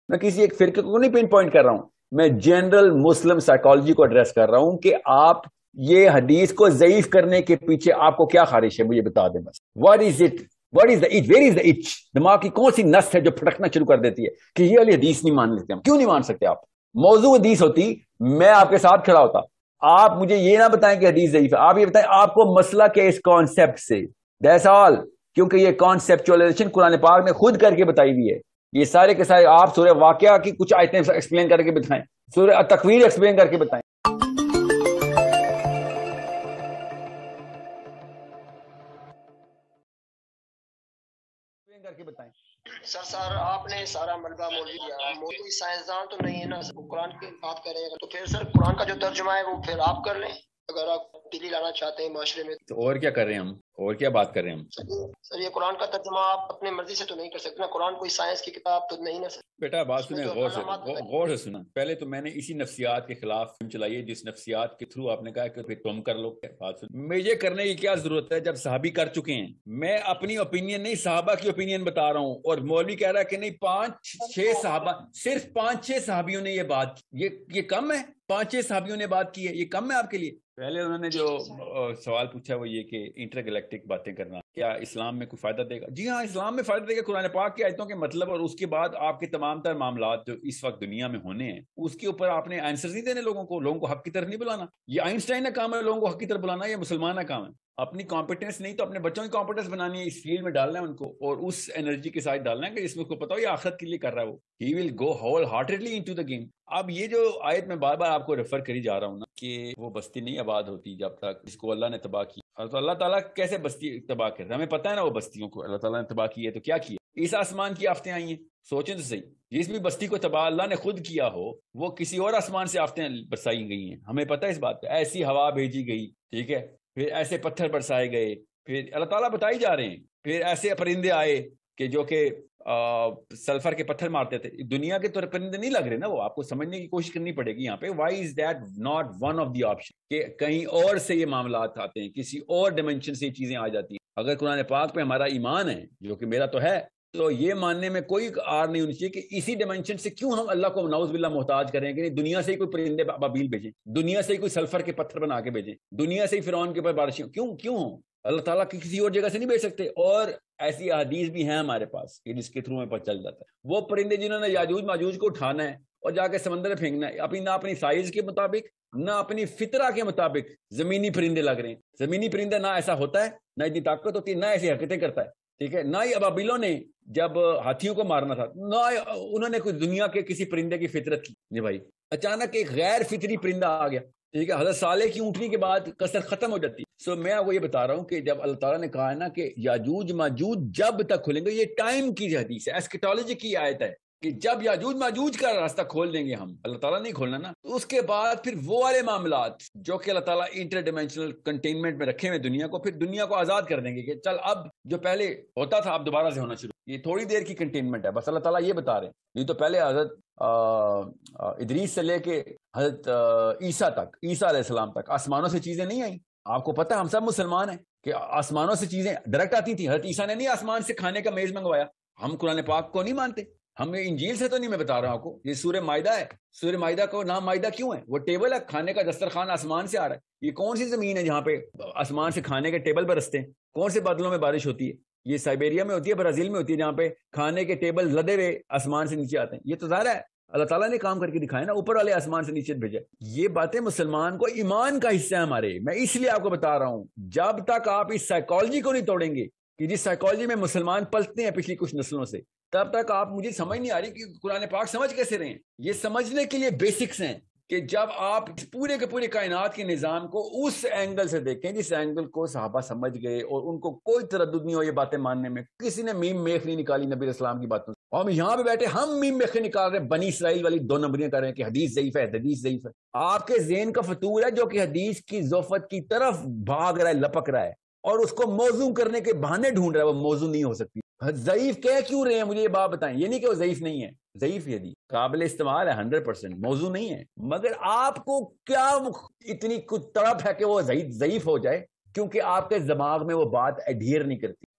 میں کسی ایک فرقے کو نہیں پن پوائنٹ کر رہا ہوں، میں جنرل مسلم سائیکالوجی کو ایڈریس کر رہا ہوں کہ آپ یہ حدیث کو ضعیف کرنے کے پیچھے آپ کو کیا خواہش ہے مجھے بتا دیں بس. What is it? What is the H? Where is the H? دماغ کی کون سی نس ہے جو پھٹکنا شروع کر دیتی ہے کہ یہ والی حدیث نہیں مان لیتے ہم؟ کیوں نہیں مان سکتے آپ؟ موضوع حدیث ہوتی میں آپ کے ساتھ کھڑا ہوتا. آپ مجھے یہ نہ بتائیں کہ حدیث ضعیف ہے، آپ یہ بتائیں آپ کو مسئلہ کیا اس کانسیپٹ سے. That's all. کیونکہ یہ کانسیپچوائزیشن قرآن پاک میں خود کر کے بتائی ہوئی ہے. یہ سارے کے سارے آپ سورہ واقعہ کی کچھ آیتیں ایکسپلین کر کے بتائیں، سورہ تکویر ایکسپلین کر کے بتائیں. کر کے بتائیں. سر آپ نے سارا ملبہ مولوی دیا، مولوی سائنسدان تو نہیں ہے نا، قرآن کی بات کرے گا تو پھر سر قرآن کا جو ترجمہ ہے وہ پھر آپ کر لیں اگر آپ تبدیلی لانا چاہتے ہیں معاشرے میں. تو اور کیا کر رہے ہیں ہم؟ اور کیا بات کر رہے ہیں ہم؟ سر یہ قرآن کا ترجمہ آپ اپنے مرضی سے تو نہیں کر سکتے نا، قرآن کوئی سائنس کی کتاب تو نہیں نا سر. بیٹا بات سنیں غور سے سنا. پہلے تو میں نے اسی نفسیات کے خلاف فلم چلائی ہے جس نفسیات کے تھرو آپ نے کہا کہ پھر تم کر لو. بات سن، مجھے کرنے کی کیا ضرورت ہے جب صحابی کر چکے ہیں؟ میں اپنی اوپینین نہیں صحابہ کی اوپینین بتا رہا ہوں، اور مولوی کہہ رہا ہے کہ نہیں 5-6 صحابہ، صرف 5-6 صحابیوں نے یہ بات، یہ کم ہے؟ 5-6 صحابیوں نے بات کی ہے، یہ کم ہے آپ کے لیے؟ پہلے انہوں نے جو سوال پوچھا وہ یہ کہ انٹر گلیکٹک باتیں کرنا کیا اسلام میں کوئی فائدہ دے گا؟ جی ہاں، اسلام میں فائدہ دے گا. قرآن پاک کی آیتوں کے مطلب اور اس کے بعد آپ کے تمام تر معاملات جو اس وقت دنیا میں ہونے ہیں اس کے اوپر آپ نے آنسرز نہیں دینے لوگوں کو حق کی طرف نہیں بلانا. یہ آئنسٹائن کا کام ہے لوگوں کو حق کی طرف بلانا، یہ مسلمان کا کام ہے. اپنی کمپیٹنس نہیں تو اپنے بچوں کی کمپیٹنس بنانی ہے، اس فیلڈ میں ڈالنا ہے ان کو، اور اس انرجی کے ساتھ ڈالنا ہے کہ جس میں اس کو پتا ہو یہ آخرت کے لیے کر رہا ہے، وہ ہی will go wholeheartedly into the game. اب یہ جو آیت میں بار بار آپ کو ریفر کری جا رہا ہوں نا کہ وہ بستی نہیں آباد ہوتی جب تک جس کو اللہ نے تباہ کیا. تو اللہ تعالیٰ کیسے بستی تباہ کرتا ہے؟ ہمیں پتہ ہے نا وہ بستیوں کو اللہ تعالیٰ نے تباہ کی ہے تو کیا کیا؟ اس آسمان کی آفتیں آئی ہیں. سوچیں تو صحیح، جس بھی بستی کو تباہ اللہ نے خود کیا ہو وہ کسی اور آسمان سے آفتیں برسائی گئی ہیں. ہمیں پتہ ہے اس بات پہ. ایسی ہوا بھیجی گئی، ٹھیک ہے، پھر ایسے پتھر برسائے گئے، پھر اللہ تعالیٰ بتائی جا رہے ہیں، پھر ایسے پرندے آئے کہ جو کہ سلفر کے پتھر مارتے تھے. دنیا کے طور پرندے نہیں لگ رہے نا، وہ آپ کو سمجھنے کی کوشش کرنی پڑے گی یہاں پہ. Why is that not one of the option کہ کہیں اور سے یہ معاملات آتے ہیں، کسی اور ڈائمینشن سے یہ چیزیں آ جاتی ہیں. اگر قرآن پاک پہ ہمارا ایمان ہے جو کہ میرا تو ہے، تو یہ ماننے میں کوئی آر نہیں ہونی چاہیے کہ اسی ڈائمینشن سے کیوں ہم اللہ کو نعوذ باللہ محتاج کریں کہ دنیا سے ہی کوئی پرندے ابابیل بھیجیں، دنیا سے ہی کوئی سلفر کے پتھر بنا کے بھیجیں، دنیا سے ہی فرعون کے اوپر بارشیں کیوں ہوں؟ اللہ تعالیٰ کی کسی اور جگہ سے نہیں بھیج سکتے. اور ایسی احادیث بھی ہیں ہمارے پاس کہ جس کے تھرو میں پتہ چل جاتا ہے وہ پرندے جنہوں نے یاجوج ماجوج کو اٹھانا ہے اور جا کے سمندر میں پھینکنا ہے، نہ اپنی سائز کے مطابق نہ اپنی فطرہ کے مطابق زمینی پرندے لگ رہے ہیں. زمینی پرندہ نہ ایسا ہوتا ہے، نہ اتنی طاقت ہوتی ہے، نہ ایسی حرکتیں کرتا ہے، ٹھیک ہے. نہ ہی ابابیلوں نے جب ہاتھیوں کو مارنا تھا نہ انہوں نے کوئی دنیا کے کسی پرندے کی فطرت کی. نہیں بھائی، اچانک ایک غیر فطری پرندہ آ گیا، ٹھیک ہے. حضرت صالح کی اونٹنی کے بعد کثرت ختم ہو جاتی. میں وہ یہ بتا رہا ہوں کہ جب اللہ تعالیٰ نے کہا ہے نا کہ یاجوج ماجوج جب تک کھولیں گے، یہ ٹائم کی حدیث ہے، ایسکیٹالوجی کی آیت ہے کہ جب یاجوج ماجوج کا راستہ کھول دیں گے ہم، اللہ تعالیٰ نہیں کھولنا نا، تو اس کے بعد پھر وہ والے معاملات جو کہ اللہ تعالیٰ انٹر ڈائمینشنل کنٹینمنٹ میں رکھے ہوئے دنیا کو، پھر دنیا کو آزاد کر دیں گے کہ چل اب جو پہلے ہوتا تھا اب دوبارہ سے ہونا شروع. یہ تھوڑی دیر کی کنٹینمنٹ ہے بس، اللہ تعالیٰ یہ بتا رہے ہیں. نہیں تو پہلے حضرت ادریس سے لے کے حضرت عیسیٰ علیہ السلام تک آسمانوں سے چیزیں نہیں آئیں. آپ کو پتہ ہم سب مسلمان ہیں کہ آسمانوں سے چیزیں ڈائریکٹ آتی تھیں. حضرت عیسیٰ نے نہیں آسمان سے کھانے کا میز منگوایا. ہم قرآن پاک کو نہیں مانتے، ہم انجیل سے تو نہیں. میں بتا رہا ہوں آپ کو، یہ سورہ مائدہ ہے. سورہ مائدہ کو نام مائدہ کیوں ہے؟ وہ ٹیبل ہے، کھانے کا دسترخوان آسمان سے آ رہا ہے. یہ کون سی زمین ہے جہاں پہ آسمان سے کھانے کے ٹیبل برستے ہیں؟ کون سے بادلوں میں بارش ہوتی ہے؟ یہ سائبیریا میں ہوتی ہے، برازیل میں ہوتی ہے، جہاں پہ کھانے کے ٹیبل لدے ہوئے آسمان سے نیچے آتے ہیں. یہ تو ظاہر ہے اللہ تعالیٰ نے کام کر کے دکھایا نا، اوپر والے آسمان سے نیچے بھیجا. یہ باتیں مسلمان کو ایمان کا حصہ ہے ہمارے. میں اس لیے آپ کو بتا رہا ہوں جب تک آپ اس سائیکالوجی کو نہیں توڑیں گے کہ جس سائیکالوجی میں مسلمان پلتے ہیں پچھلی کچھ نسلوں سے، تب تک آپ مجھے سمجھ نہیں آ رہی کہ قرآن پاک سمجھ کیسے رہے ہیں. یہ سمجھنے کے لیے بیسکس ہیں کہ جب آپ پورے کے پورے کائنات کے نظام کو اس اینگل سے دیکھیں جس اینگل کو صحابہ سمجھ گئے اور ان کو کوئی تردد نہیں ہو یہ باتیں ماننے میں. کسی نے میم میخ نہیں نکالی نبی علیہ السلام کی باتوں سے. ہم یہاں پہ بیٹھے ہم میم میخیں نکال رہے ہیں، بنی اسرائیل والی 2 نمبریاں کر رہے ہیں کہ حدیث ضعیف ہے، حدیث ضعیف ہے. آپ کے ذہن کا فطور ہے جو کہ حدیث کی ضعفت کی طرف بھاگ رہا ہے، لپک رہا ہے اور اس کو موضوع کرنے کے بہانے ڈھونڈ رہا ہے. وہ موضوع نہیں ہو سکتی. ضعیف کہہ کیوں رہے ہیں مجھے یہ بات بتائیں. یہ نہیں کہ وہ ضعیف نہیں ہے، ضعیف یہ قابل استعمال ہے 100%، موضوع نہیں ہے. مگر آپ کو کیا اتنی تڑپ ہے کہ وہ ضعیف ہو جائے کیونکہ آپ کے دماغ میں وہ بات ایڈھیر نہیں کرتی.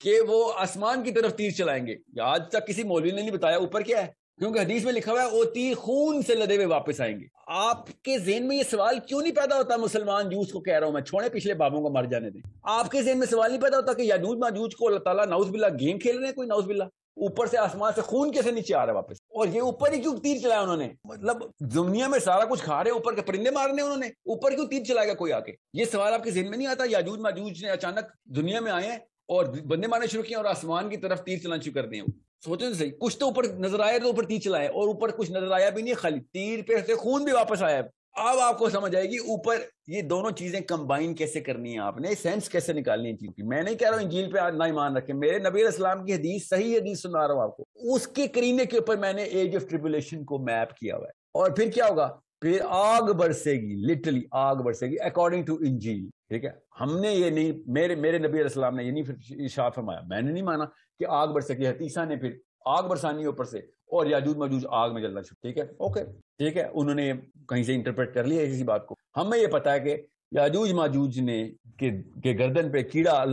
کہ وہ آسمان کی طرف تیر چلائیں گے. آج تک کسی مولوی نے نہیں بتایا اوپر کیا ہے, کیونکہ حدیث میں لکھا ہوا ہے وہ تیر خون سے لدے ہوئے واپس آئیں گے. آپ کے ذہن میں یہ سوال کیوں نہیں پیدا ہوتا؟ مسلمان جوس کو کہہ رہا ہوں میں, چھوڑے پچھلے بابوں کو مر جانے دیں. آپ کے ذہن میں سوال نہیں پیدا ہوتا کہ یاجوج ماجوج کو اللہ تعالیٰ نعوذ باللہ گیم کھیل رہے ہیں کوئی, نعوذ باللہ اوپر سے آسمان سے خون کیسے نیچے آ رہا ہے واپس, اور یہ اوپر ہی کیوں تیر چلایا انہوں نے؟ مطلب دنیا میں سارا کچھ کھا رہے ہیں, اوپر کے پرندے مارنے انہوں نے, اوپر کیوں تیر چلائے گا کوئی آ کے؟ یہ سوال آپ کے ذہن میں نہیں آتا؟ یاجوج ماجوج نے اچانک دنیا میں آئے ہیں اور بندے مارنے شروع کیے اور آسمان کی طرف تیر چلانا شروع کر دیں. سوچیں تو صحیح, کچھ تو اوپر نظر آیا تو اوپر تیر چلائے, اور اوپر کچھ نظر آیا بھی نہیں, خالی تیر پہ سے خون بھی واپس آیا. اب آپ کو سمجھ آئے گی اوپر یہ دونوں چیزیں کمبائن کیسے کرنی ہے, آپ نے سینس کیسے نکالنی ہے چیز کی. میں نہیں کہہ رہا ہوں انجیل پہ نہ ایمان رکھیں, میرے نبی علیہ السلام کی حدیث, صحیح حدیث سنا رہا ہوں آپ کو, اس کے کرینے کے اوپر میں نے ایج آف ٹریبولیشن کو میپ کیا ہوا ہے. اور پھر کیا ہوگا؟ پھر آگ برسے گی, لٹرلی آگ برسے گی اکارڈنگ ٹو انجیل. ٹھیک ہے, ہم نے یہ نہیں, میرے نبی علیہ السلام نے یہ نہیں ارشاد فرمایا, میں نے نہیں مانا کہ آگ برسے گی. حدیثہ نے پھر آگ برسانی اوپر سے اور یاجوج ماجوج آگ میں جلنا شروع. ٹھیک ہے, اوکے ٹھیک ہے, انہوں نے کہیں سے انٹرپریٹ کر لیا اسی بات کو. ہمیں یہ پتا ہے کہ یاجوج ماجوج نے کہ گردن پہ کیڑا,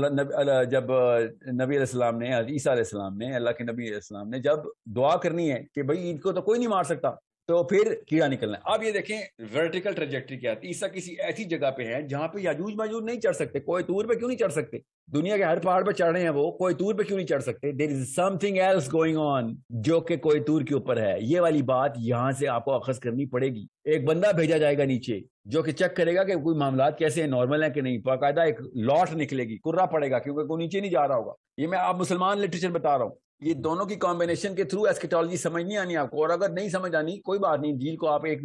جب نبی علیہ السلام نے, عیسیٰ علیہ السلام نے, اللہ کے نبی علیہ السلام نے جب دعا کرنی ہے کہ بھائی ان کو تو کوئی نہیں مار سکتا, تو پھر کیڑا نکلنا ہے. اب یہ دیکھیں ورٹیکل ٹریجیکٹری کیا ہے. عیسیٰ کسی ایسی جگہ پہ ہے جہاں پہ یاجوج ماجوج نہیں چڑھ سکتے. کوئی طور پہ کیوں نہیں چڑھ سکتے؟ دنیا کے ہر پہاڑ پہ چڑھ رہے ہیں وہ, کوئی طور پہ کیوں نہیں چڑھ سکتے؟ There is something else going on جو کہ کوئی طور کے اوپر ہے. یہ والی بات یہاں سے آپ کو اخذ کرنی پڑے گی. ایک بندہ بھیجا جائے گا نیچے جو کہ چیک کرے گا کہ کوئی معاملات کیسے ہیں, نارمل ہیں کہ نہیں. باقاعدہ ایک لاٹ نکلے گی, کرا پڑے گا, کیونکہ کوئی نیچے نہیں جا رہا ہوگا. یہ میں آپ مسلمان لٹریچر بتا رہا ہوں. یہ دونوں کی کمبینیشن کے تھرو ایسکیٹالوجی سمجھ نہیں آنی آپ کو. اور اگر نہیں سمجھ آنی کوئی بات نہیں, جیل کو آپ ایک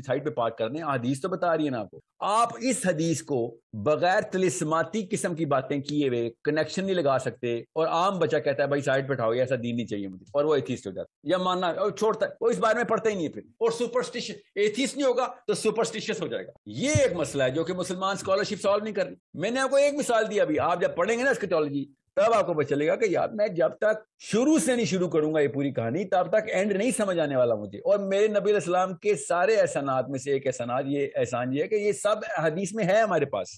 سائڈ پہ پارک کر دیں, حدیث تو بتا رہی ہے نا آپ کو. آپ اس حدیث کو بغیر طلسماتی قسم کی باتیں کیے ہوئے کنیکشن نہیں لگا سکتے. اور عام بچہ کہتا ہے بھائی سائڈ پہ اٹھاؤ, ایسا دین نہیں چاہیے مجھے, اور وہ ایتھیسٹ ہو جاتا ہے یا ماننا اور چھوڑتا ہے, وہ اس بارے میں پڑھتا ہی نہیں ہے پھر. اور سپرسٹیشن, ایتھیسٹ نہیں ہوگا تو سپرسٹیشس ہو جائے گا. یہ ایک مسئلہ ہے جو کہ مسلمان اسکالرشپ سالو نہیں کر رہی. میں نے آپ کو ایک مثال دی ابھی, آپ جب پڑھیں گے نا ایسکیٹالوجی تب آپ کو پتہ چلے گا کہ یار میں جب تک شروع سے نہیں شروع کروں گا یہ پوری کہانی تب تک اینڈ نہیں سمجھ آنے والا مجھے. اور میرے نبی علیہ السلام کے سارے احسانات میں سے ایک احسان یہ ہے کہ یہ سب حدیث میں ہے ہمارے پاس.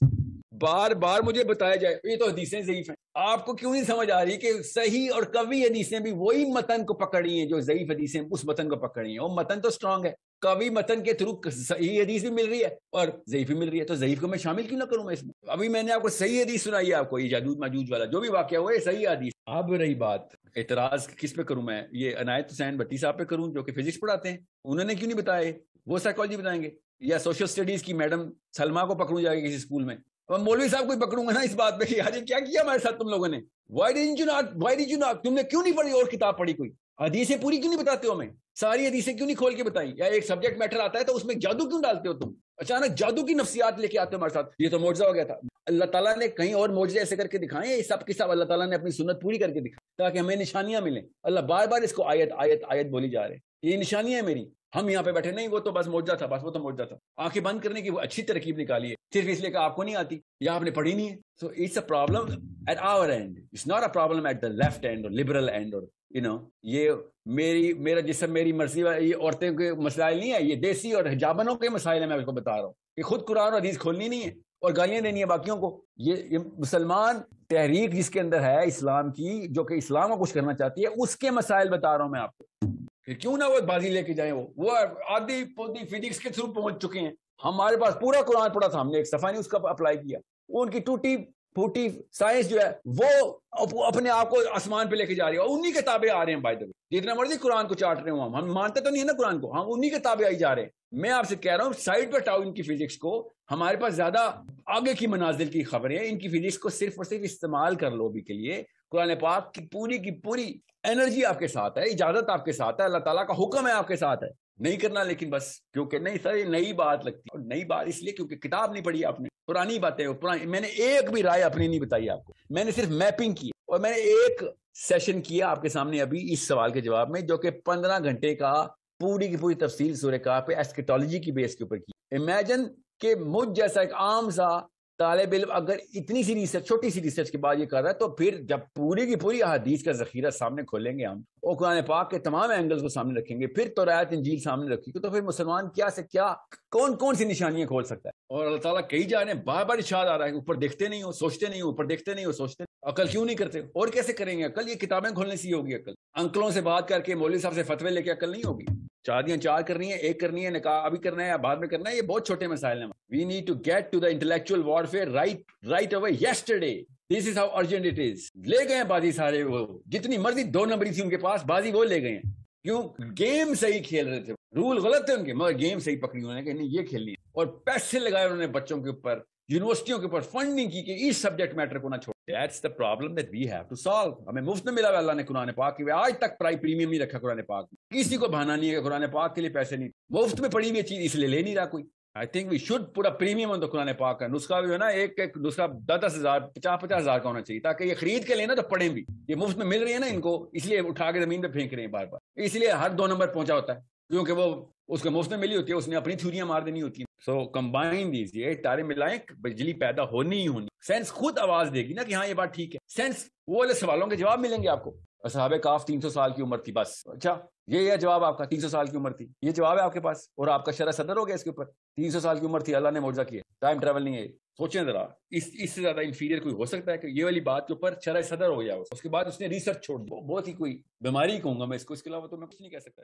بار بار مجھے بتایا جائے یہ تو حدیثیں ضعیف ہیں. آپ کو کیوں نہیں سمجھ آ رہی کہ صحیح اور قوی حدیثیں بھی وہی متن کو پکڑی ہیں جو ضعیف حدیثیں اس متن کو پکڑی ہیں. وہ متن تو اسٹرانگ ہے, قوی متن کے تھرو صحیح حدیث بھی مل رہی ہے اور ضعیف بھی مل رہی ہے, تو ضعیف کو میں شامل کیوں نہ کروں میں اس میں. ابھی میں نے آپ کو صحیح حدیث سنائی ہے, آپ کو یہ یاجوج ماجوج والا جو بھی واقعہ ہوا ہے صحیح حدیث. اب رہی بات اعتراض کس پہ کروں میں, یہ عنایت حسین بٹی صاحب پہ کروں جو کہ فزکس پڑھاتے ہیں, انہوں نے کیوں نہیں بتایا, وہ سائیکالوجی بتائیں گے, یا سوشل اسٹڈیز کی میڈم سلما کو پکڑوں جائے گا کسی اسکول میں, اور مولوی صاحب کو پکڑوں گا نا اس بات پہ کہ یار کیا کیا ہمارے ساتھ تم لوگوں نے, وائی ڈڈنٹ یو ناٹ, تم نے کیوں نہیں پڑھی اور کتاب پڑھی, کوئی حدیثیں پوری کیوں نہیں بتاتے ہو, ہمیں ساری حدیثیں کیوں نہیں کھول کے بتائیں, یا ایک سبجیکٹ میٹر آتا ہے تو اس میں جادو کیوں ڈالتے ہو تم, اچانک جادو کی نفسیات لے کے آتے ہو ہمارے ساتھ. یہ تو معجزہ ہو گیا تھا. اللہ تعالیٰ نے کہیں اور معجزے ایسے کر کے دکھائے, یہ سب کے سب اللہ تعالیٰ نے اپنی سنت پوری کر کے دکھائی تاکہ ہمیں نشانیاں ملیں. اللہ بار بار اس کو آیت آیت آیت بولی جا رہے ہیں, یہ نشانیاں ہیں میری. ہم یہاں پہ بیٹھے نہیں, وہ تو بس معجزہ تھا, بس وہ تو معجزہ تھا. آنکھیں بند کرنے کی وہ اچھی ترکیب نکالی ہے صرف اس لیے کہ آپ کو نہیں آتی یا آپ نے پڑھی نہیں ہے. So it's a problem at our end, it's not a problem at the left end اور لبرل اینڈ, اور یہ میرا جسم میری مرضی, یہ عورتیں کے مسائل نہیں ہے, یہ دیسی اور حجابنوں کے مسائل ہیں. میں آپ کو بتا رہا ہوں کہ خود قرآن اور حدیث کھولنی نہیں ہے اور گالیاں دینی ہے باقیوں کو. یہ مسلمان تحریک جس کے اندر ہے اسلام کی, جو کہ اسلام کو کچھ کرنا چاہتی ہے, اس کے مسائل بتا رہا ہوں میں آپ کو. کیوں نہ وہ بازی لے کے جائیں, وہ آدھی پودی فزکس کے تھرو پہنچ چکے ہیں. ہمارے پاس پورا قرآن پڑھا تھا, ہم نے ایک صفحہ نہیں اس کا اپلائی کیا. وہ ان کی ٹوٹی پھوٹی سائنس جو ہے وہ اپنے آپ کو آسمان پہ لے کے جا رہی ہے, اور انہی کتابیں آ رہے ہیں. بائی دا وے جتنا مرضی قرآن کو چاٹ رہے ہوں, ہم مانتے تو نہیں ہے نا قرآن کو, ہم انہی کتابیں آئی جا رہے ہیں. میں آپ سے کہہ رہا ہوں سائڈ پہ ہٹاؤ ان کی فزکس کو, ہمارے پاس زیادہ آگے کی منازل کی خبریں. ان کی فزکس کو صرف اور صرف استعمال کر لو بھی کے لیے. قرآن پاک کی پوری انرجی آپ کے ساتھ ہے, اجازت آپ کے ساتھ ہے, اللہ تعالیٰ کا حکم ہے آپ کے ساتھ ہے. نہیں کرنا لیکن بس کیونکہ نہیں سر, یہ نئی بات لگتی ہے. اور نئی بات اس لیے کیونکہ کتاب نہیں پڑھی آپ نے, پرانی باتیں میں نے ایک بھی رائے اپنی نہیں بتائی آپ کو, میں نے صرف میپنگ کی. اور میں نے ایک سیشن کیا آپ کے سامنے ابھی اس سوال کے جواب میں, جو کہ 15 گھنٹے کا پوری کی پوری تفصیل سورہ کہف پہ ایسکیٹالوجی کی بیس کے اوپر کی. امیجن کہ مجھ جیسا ایک عام سا طالب علم اگر اتنی سی ریسرچ، چھوٹی سی ریسرچ کے بعد یہ کر رہا ہے، تو پھر جب پوری کی پوری احادیث کا ذخیرہ سامنے کھولیں گے ہم اور قرآن پاک کے تمام اینگلز کو سامنے رکھیں گے، پھر توریت انجیل سامنے رکھیں گے، تو پھر مسلمان کیا سے کیا کون سی نشانیاں کھول سکتا ہے؟ اور اللہ تعالیٰ کئی جا رہے ہیں، بار بار ارشاد آ رہا ہے، اوپر دیکھتے نہیں ہو، سوچتے نہیں ہو، اوپر دیکھتے نہیں ہو، سوچتے نہیں، عقل کیوں نہیں کرتے؟ اور کیسے کریں گے عقل؟ یہ کتابیں کھولنے سے ہی ہوگی عقل، انکلوں سے بات کر کے مولوی صاحب سے فتوے لے کے عقل نہیں ہوگی۔ شادیاں 4 کرنی ہے، 1 کرنی ہے، نکاح ابھی کرنا ہے یا بعد میں کرنا ہے، یہ بہت چھوٹے مسائل ہیں۔ We need to get to the intellectual warfare right away yesterday, this is how urgent it is. لے گئے ہیں بازی سارے، وہ جتنی مرضی 2 نمبری تھی ان کے پاس، بازی وہ لے گئے ہیں، کیوں؟ گیم صحیح کھیل رہے تھے، رول غلط تھے ان کے، مگر گیم صحیح پکڑی انہوں نے کہ نہیں یہ کھیلنی ہے، اور پیسے لگائے انہوں نے بچوں کے اوپر، یونیورسٹیوں کے اوپر فنڈنگ کی کہ اس سبجیکٹ میٹر کو نہ چھوڑ۔ That's the problem that we have to solve۔ ہمیں مفت میں ملا ہوا اللہ نے قرآن پاک کی، آج تک پریمیم نہیں رکھا قرآن پاک میں، کسی کو بہانا نہیں ہے کہ قرآن پاک کے لیے پیسے نہیں، مفت میں پڑھی ہوئی چیز اس لیے لے نہیں رہا کوئی۔ I think we should put a premium on the قرآن پاک کا نسخہ بھی ہے نا، ایک نسخہ 10,000 50,000 کا ہونا چاہیے، تاکہ یہ خرید کے لینا تو پڑھیں بھی، یہ مفت میں مل رہی ہے نا ان کو، اس لیے اٹھا کے زمین پہ پھینک رہے ہیں بار بار، اس لیے ہر 2 نمبر پہنچا ہوتا ہے، کیونکہ وہ اس کو مفت میں ملی ہوتی ہے، اس نے اپنی تھوریاں مار دینی ہوتی ہیں۔ سو کمبائن دیز، یہ تارے ملائیں، بجلی پیدا ہونی ہی ہونی، سینس خود آواز دے گی نا کہ ہاں یہ بات ٹھیک ہے، سینس وہ والے سوالوں کے جواب ملیں گے آپ کو۔ اصحاب کہف 300 سال کی عمر تھی بس، اچھا یہ ہے جواب آپ کا، 300 سال کی عمر تھی، یہ جواب ہے آپ کے پاس، اور آپ کا شرح صدر ہو گیا اس کے اوپر، 300 سال کی عمر تھی، اللہ نے معجزہ کیا، ٹائم ٹریول نہیں ہے۔ سوچیں ذرا، اس سے زیادہ انفیریئر کوئی ہو سکتا ہے کہ یہ والی بات کے اوپر شرح صدر ہو گیا، اس کے بعد اس نے ریسرچ چھوڑ دی، بہت ہی کوئی بیماری کہوں گا میں اس کو، اس کے علاوہ تو میں کچھ نہیں کہہ سکتا۔